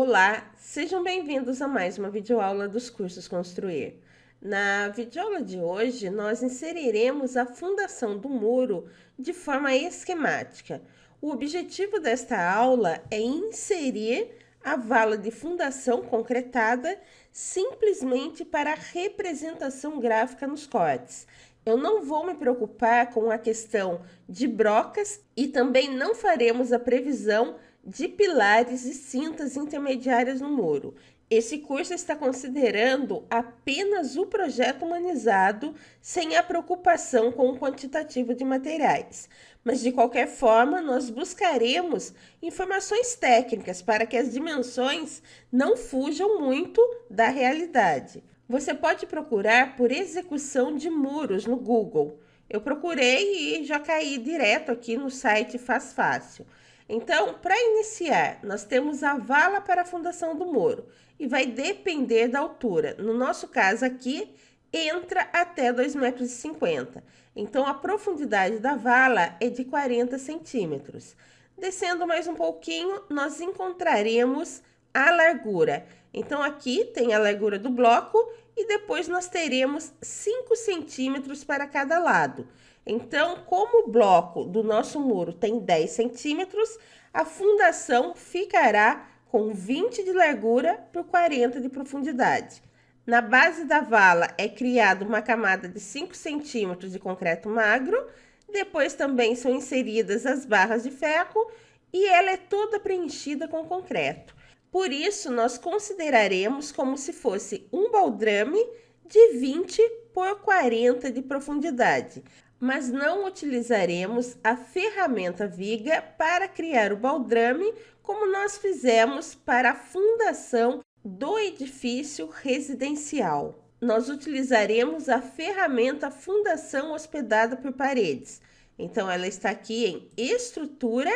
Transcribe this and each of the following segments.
Olá, sejam bem-vindos a mais uma videoaula dos cursos Construir. Na videoaula de hoje, nós inseriremos a fundação do muro de forma esquemática. O objetivo desta aula é inserir a vala de fundação concretada simplesmente para a representação gráfica nos cortes. Eu não vou me preocupar com a questão de brocas e também não faremos a previsão de pilares e cintas intermediárias no muro. Esse curso está considerando apenas o projeto humanizado, sem a preocupação com o quantitativo de materiais. Mas, de qualquer forma, nós buscaremos informações técnicas para que as dimensões não fujam muito da realidade. Você pode procurar por execução de muros no Google. Eu procurei e já caí direto aqui no site Faz Fácil. Então, para iniciar, nós temos a vala para a fundação do muro e vai depender da altura. No nosso caso aqui, entra até 2,50 m. Então, a profundidade da vala é de 40 centímetros. Descendo mais um pouquinho, nós encontraremos a largura. Então, aqui tem a largura do bloco e depois nós teremos 5 centímetros para cada lado. Então, como o bloco do nosso muro tem 10 centímetros, a fundação ficará com 20 de largura por 40 de profundidade. Na base da vala é criada uma camada de 5 centímetros de concreto magro, depois também são inseridas as barras de ferro e ela é toda preenchida com concreto. Por isso, nós consideraremos como se fosse um baldrame de 20 por 40 de profundidade, mas não utilizaremos a ferramenta viga para criar o baldrame, como nós fizemos para a fundação do edifício residencial. Nós utilizaremos a ferramenta fundação hospedada por paredes. Então, ela está aqui em estrutura,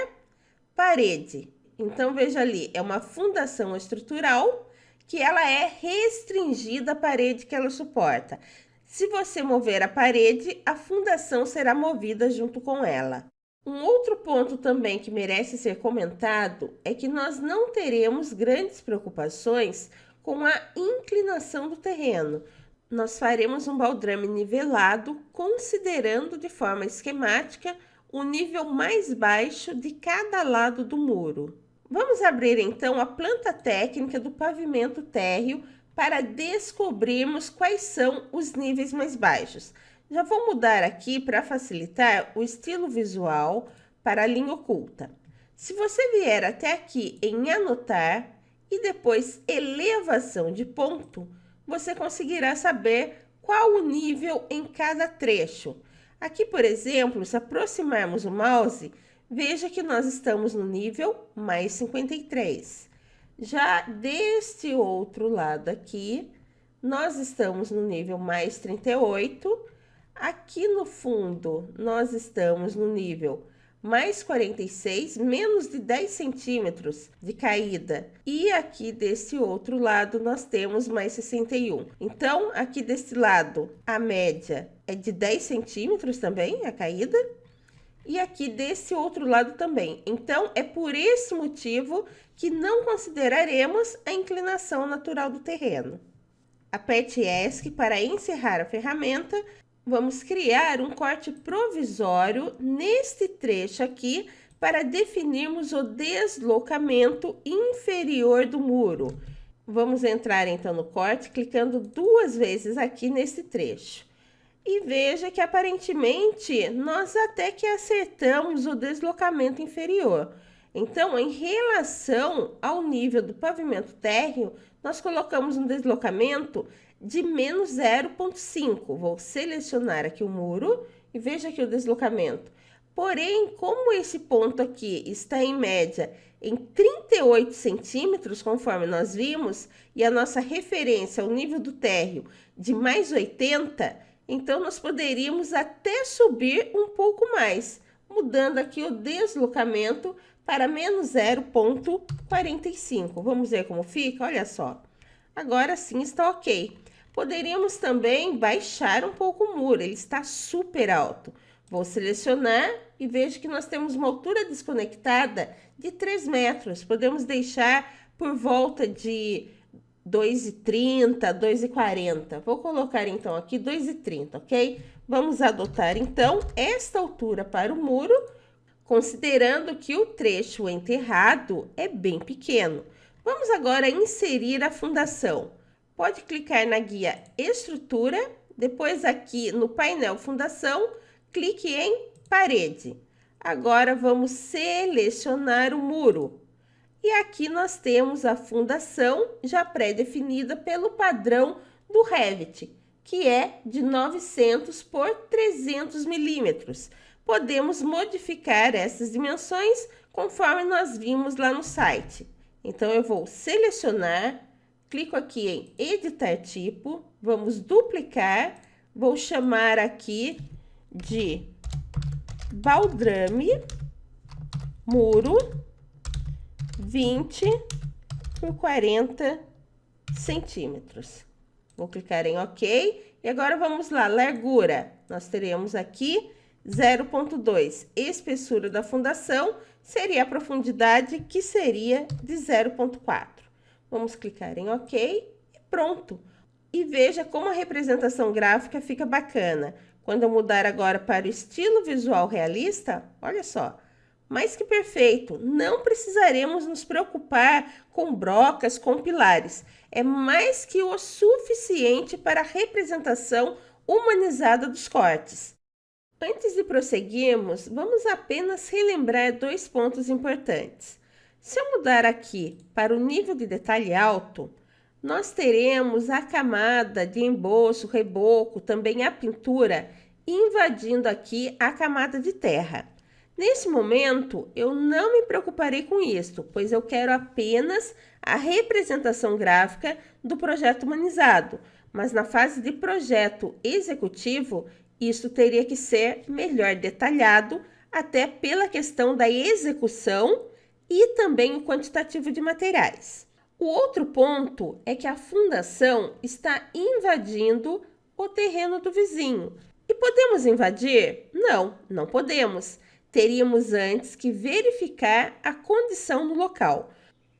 parede. Então, veja ali, é uma fundação estrutural que ela é restringida à parede que ela suporta. Se você mover a parede, a fundação será movida junto com ela. Um outro ponto também que merece ser comentado é que nós não teremos grandes preocupações com a inclinação do terreno. Nós faremos um baldrame nivelado, considerando de forma esquemática o nível mais baixo de cada lado do muro. Vamos abrir então a planta técnica do pavimento térreo para descobrirmos quais são os níveis mais baixos. Já vou mudar aqui para facilitar o estilo visual para a linha oculta. Se você vier até aqui em anotar e depois elevação de ponto, você conseguirá saber qual o nível em cada trecho. Aqui, por exemplo, se aproximarmos o mouse, veja que nós estamos no nível mais 53. Já deste outro lado aqui, nós estamos no nível mais 38. Aqui no fundo, nós estamos no nível mais 46, menos de 10 centímetros de caída. E aqui desse outro lado, nós temos mais 61. Então, aqui desse lado, a média é de 10 centímetros também, a caída. E aqui desse outro lado também. Então, é por esse motivo que não consideraremos a inclinação natural do terreno. Aperte ESC para encerrar a ferramenta. Vamos criar um corte provisório neste trecho aqui para definirmos o deslocamento inferior do muro. Vamos entrar então no corte, clicando 2 vezes aqui nesse trecho. E veja que aparentemente nós até que acertamos o deslocamento inferior. Então, em relação ao nível do pavimento térreo, nós colocamos um deslocamento de menos 0,5. Vou selecionar aqui o muro e veja aqui o deslocamento. Porém, como esse ponto aqui está em média em 38 centímetros, conforme nós vimos, e a nossa referência ao nível do térreo de mais 80, então, nós poderíamos até subir um pouco mais, mudando aqui o deslocamento para menos 0,45. Vamos ver como fica? Olha só. Agora sim está ok. Poderíamos também baixar um pouco o muro, ele está super alto. Vou selecionar e vejo que nós temos uma altura desconectada de 3 metros. Podemos deixar por volta de 2,30, 2,40. Vou colocar então aqui 2,30, ok? Vamos adotar então esta altura para o muro, considerando que o trecho enterrado é bem pequeno. Vamos agora inserir a fundação. Pode clicar na guia Estrutura, depois aqui no painel Fundação, clique em Parede. Agora vamos selecionar o muro. E aqui nós temos a fundação já pré-definida pelo padrão do Revit, que é de 900 por 300 milímetros. Podemos modificar essas dimensões conforme nós vimos lá no site. Então, eu vou selecionar, clico aqui em editar tipo, vamos duplicar, vou chamar aqui de baldrame muro 20 por 40 centímetros. Vou clicar em OK. E agora vamos lá, largura. Nós teremos aqui 0,2. Espessura da fundação seria a profundidade, que seria de 0,4. Vamos clicar em OK e pronto. E veja como a representação gráfica fica bacana. Quando eu mudar agora para o estilo visual realista, olha só. Mais que perfeito, não precisaremos nos preocupar com brocas, com pilares. É mais que o suficiente para a representação humanizada dos cortes. Antes de prosseguirmos, vamos apenas relembrar dois pontos importantes. Se eu mudar aqui para o nível de detalhe alto, nós teremos a camada de emboço, reboco, também a pintura, invadindo aqui a camada de terra. Nesse momento, eu não me preocuparei com isto, pois eu quero apenas a representação gráfica do projeto humanizado. Mas na fase de projeto executivo, isso teria que ser melhor detalhado, até pela questão da execução e também o quantitativo de materiais. O outro ponto é que a fundação está invadindo o terreno do vizinho. E podemos invadir? Não, não podemos. Teríamos antes que verificar a condição no local.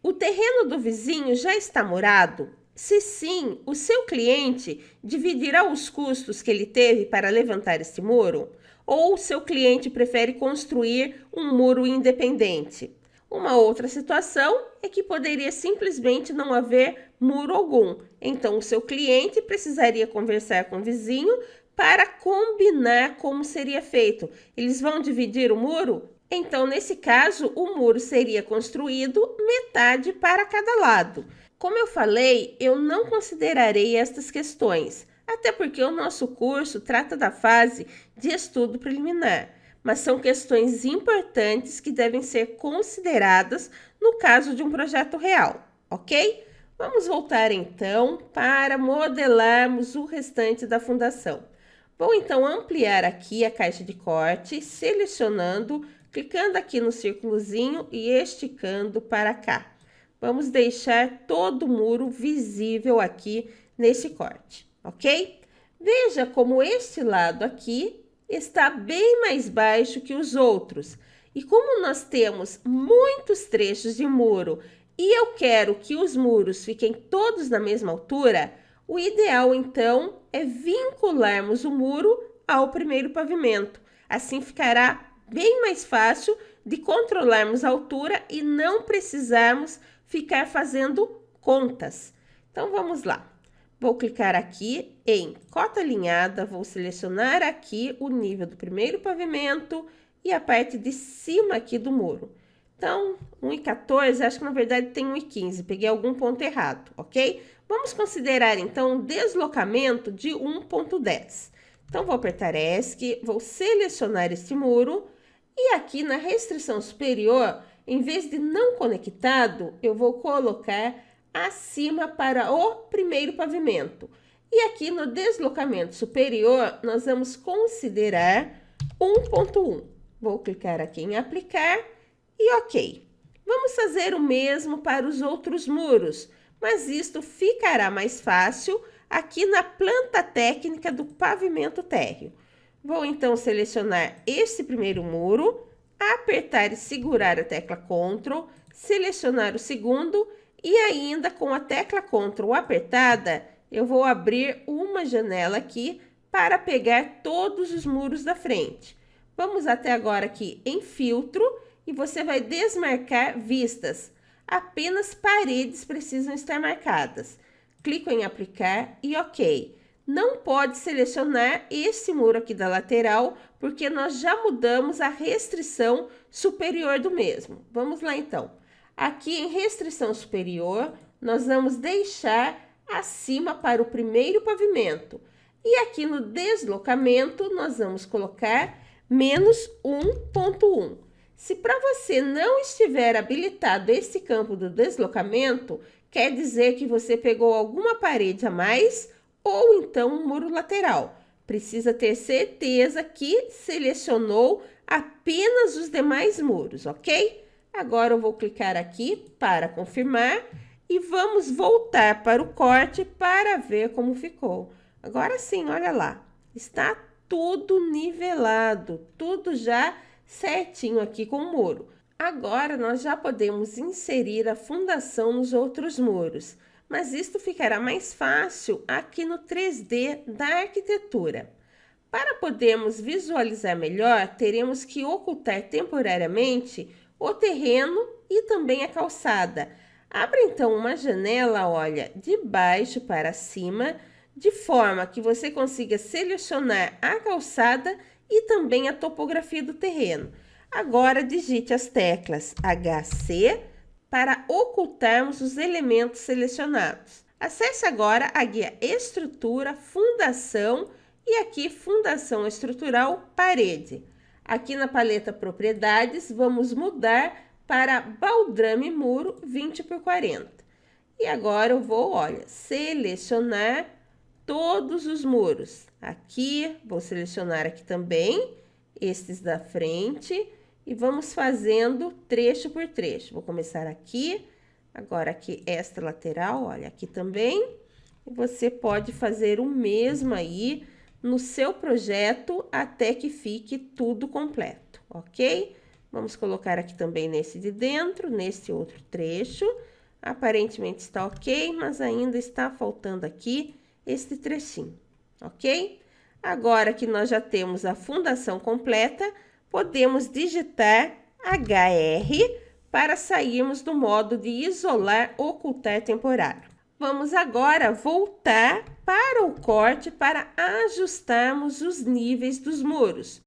O terreno do vizinho já está morado? Se sim, o seu cliente dividirá os custos que ele teve para levantar este muro? Ou o seu cliente prefere construir um muro independente? Uma outra situação é que poderia simplesmente não haver muro algum. Então, o seu cliente precisaria conversar com o vizinho para combinar como seria feito. Eles vão dividir o muro? Então, nesse caso, o muro seria construído metade para cada lado. Como eu falei, eu não considerarei estas questões, até porque o nosso curso trata da fase de estudo preliminar, mas são questões importantes que devem ser consideradas no caso de um projeto real, ok? Vamos voltar então para modelarmos o restante da fundação. Vou então ampliar aqui a caixa de corte, selecionando, clicando aqui no círculozinho e esticando para cá. Vamos deixar todo o muro visível aqui nesse corte, ok? Veja como este lado aqui está bem mais baixo que os outros. E como nós temos muitos trechos de muro e eu quero que os muros fiquem todos na mesma altura, o ideal então é vincularmos o muro ao primeiro pavimento. Assim ficará bem mais fácil de controlarmos a altura e não precisarmos ficar fazendo contas. Então vamos lá. Vou clicar aqui em cota alinhada, vou selecionar aqui o nível do primeiro pavimento e a parte de cima aqui do muro. Então, 1,14, acho que na verdade tem 1,15, peguei algum ponto errado, ok? Vamos considerar então um deslocamento de 1,10. Então, vou apertar ESC, vou selecionar este muro e aqui na restrição superior, em vez de não conectado, eu vou colocar acima para o primeiro pavimento. E aqui no deslocamento superior, nós vamos considerar 1,1. Vou clicar aqui em aplicar e ok. Vamos fazer o mesmo para os outros muros, mas isto ficará mais fácil aqui na planta técnica do pavimento térreo. Vou então selecionar este primeiro muro, apertar e segurar a tecla Ctrl, selecionar o segundo E ainda com a tecla Ctrl apertada, eu vou abrir uma janela aqui para pegar todos os muros da frente. Vamos até agora aqui em filtro e você vai desmarcar vistas. Apenas paredes precisam estar marcadas. Clico em aplicar e OK. Não pode selecionar esse muro aqui da lateral, porque nós já mudamos a restrição superior do mesmo. Vamos lá então. Aqui em restrição superior, nós vamos deixar acima para o primeiro pavimento. E aqui no deslocamento, nós vamos colocar menos 1.1. Se para você não estiver habilitado esse campo do deslocamento, quer dizer que você pegou alguma parede a mais ou então um muro lateral. Precisa ter certeza que selecionou apenas os demais muros, ok? Agora eu vou clicar aqui para confirmar e vamos voltar para o corte para ver como ficou. Agora sim, olha lá, está tudo nivelado, tudo já certinho aqui com o muro. Agora nós já podemos inserir a fundação nos outros muros, mas isto ficará mais fácil aqui no 3D da arquitetura. Para podermos visualizar melhor, teremos que ocultar temporariamente o terreno e também a calçada. Abra então uma janela, olha, de baixo para cima, de forma que você consiga selecionar a calçada e também a topografia do terreno. Agora digite as teclas HC para ocultarmos os elementos selecionados. Acesse agora a guia Estrutura, Fundação e aqui Fundação Estrutural Parede. Aqui na paleta Propriedades, vamos mudar para baldrame muro 20 por 40. E agora eu vou, olha, selecionar todos os muros. Aqui, vou selecionar aqui também, estes da frente, e vamos fazendo trecho por trecho. Vou começar aqui, agora aqui esta lateral, olha, aqui também. E você pode fazer o mesmo aí no seu projeto até que fique tudo completo, ok? Vamos colocar aqui também nesse de dentro, nesse outro trecho. Aparentemente está ok, mas ainda está faltando aqui este trechinho, ok? Agora que nós já temos a fundação completa, podemos digitar HR para sairmos do modo de isolar, ocultar temporário. Vamos agora voltar para o corte para ajustarmos os níveis dos muros.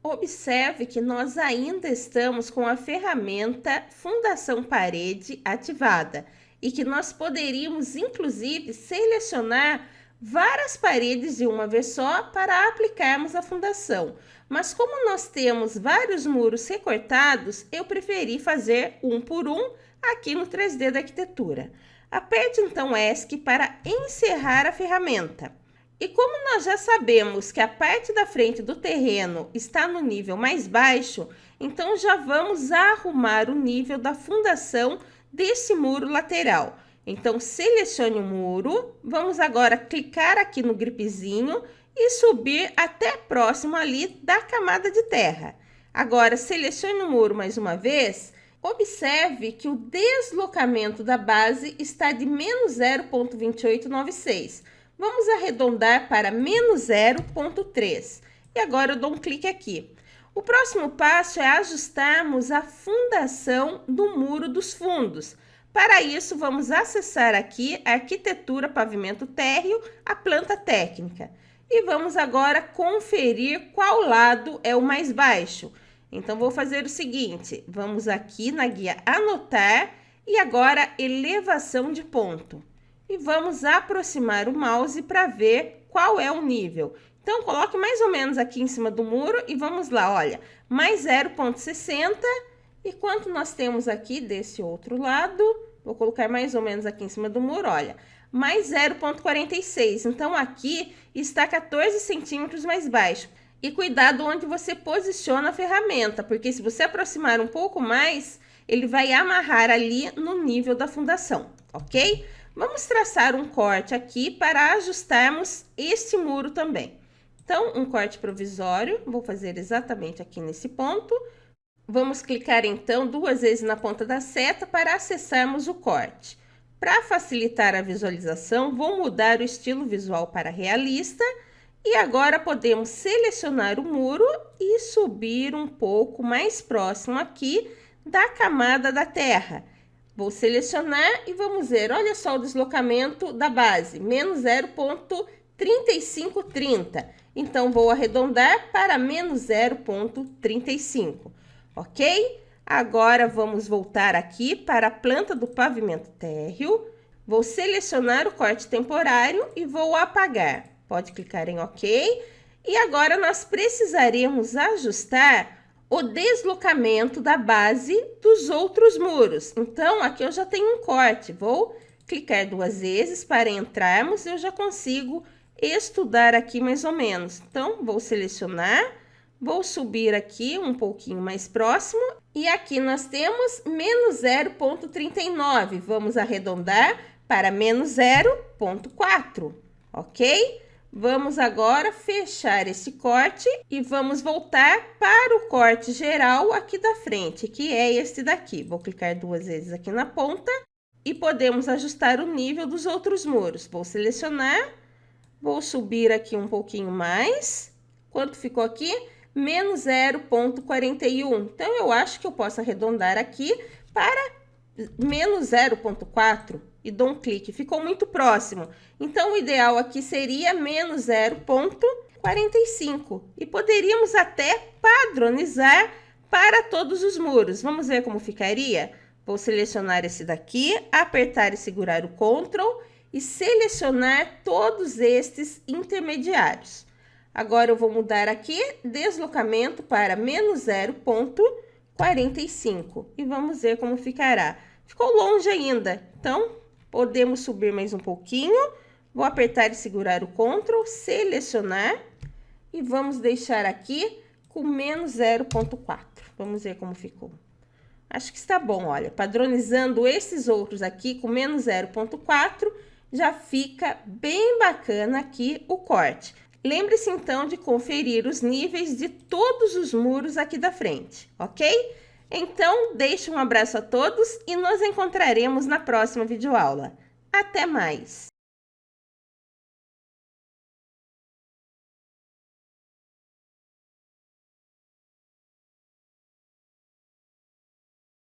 Observe que nós ainda estamos com a ferramenta Fundação Parede ativada e que nós poderíamos, inclusive, selecionar várias paredes de uma vez só para aplicarmos a fundação. Mas como nós temos vários muros recortados, eu preferi fazer um por um aqui no 3D da arquitetura. Aperte então ESC para encerrar a ferramenta. E como nós já sabemos que a parte da frente do terreno está no nível mais baixo, então já vamos arrumar o nível da fundação desse muro lateral. Então, selecione o muro, vamos agora clicar aqui no gripezinho e subir até próximo ali da camada de terra. Agora, selecione o muro mais uma vez. Observe que o deslocamento da base está de menos 0,2896. Vamos arredondar para menos 0,3. E agora eu dou um clique aqui. O próximo passo é ajustarmos a fundação do muro dos fundos. Para isso, vamos acessar aqui a Arquitetura Pavimento Térreo, a planta técnica. E vamos agora conferir qual lado é o mais baixo. Então, vou fazer o seguinte, vamos aqui na guia Anotar e agora Elevação de ponto. E vamos aproximar o mouse para ver qual é o nível. Então, coloque mais ou menos aqui em cima do muro e vamos lá, olha, mais 0,60. E quanto nós temos aqui desse outro lado, vou colocar mais ou menos aqui em cima do muro, olha, mais 0,46. Então, aqui está 14 centímetros mais baixo. E cuidado onde você posiciona a ferramenta, porque se você aproximar um pouco mais, ele vai amarrar ali no nível da fundação, ok? Vamos traçar um corte aqui para ajustarmos este muro também. Então, um corte provisório, vou fazer exatamente aqui nesse ponto. Vamos clicar então 2 vezes na ponta da seta para acessarmos o corte. Para facilitar a visualização, vou mudar o estilo visual para realista e agora podemos selecionar o muro e subir um pouco mais próximo aqui da camada da terra. Vou selecionar e vamos ver, olha só o deslocamento da base, menos 0,3530. Então, vou arredondar para menos 0,35, ok? Agora, vamos voltar aqui para a planta do pavimento térreo. Vou selecionar o corte temporário e vou apagar. Pode clicar em OK. E agora, nós precisaremos ajustar o deslocamento da base dos outros muros. Então, aqui eu já tenho um corte. Vou clicar 2 vezes para entrarmos e eu já consigo estudar aqui mais ou menos. Então, vou selecionar, vou subir aqui um pouquinho mais próximo e aqui nós temos menos 0,39. Vamos arredondar para menos 0,4, ok? Vamos agora fechar esse corte e vamos voltar para o corte geral aqui da frente, que é este daqui. Vou clicar 2 vezes aqui na ponta e podemos ajustar o nível dos outros muros. Vou selecionar, vou subir aqui um pouquinho mais. Quanto ficou aqui? Menos 0,41. Então, eu acho que eu posso arredondar aqui para menos 0,4 e dou um clique. Ficou muito próximo. Então, o ideal aqui seria menos 0,45. E poderíamos até padronizar para todos os muros. Vamos ver como ficaria? Vou selecionar esse daqui, apertar e segurar o Ctrl e selecionar todos estes intermediários. Agora, eu vou mudar aqui deslocamento para menos 0,45 e vamos ver como ficará. Ficou longe ainda, então podemos subir mais um pouquinho. Vou apertar e segurar o Ctrl, selecionar e vamos deixar aqui com menos 0,4. Vamos ver como ficou. Acho que está bom, olha, padronizando esses outros aqui com menos 0,4, já fica bem bacana aqui o corte. Lembre-se, então, de conferir os níveis de todos os muros aqui da frente, ok? Então, deixo um abraço a todos e nos encontraremos na próxima videoaula. Até mais!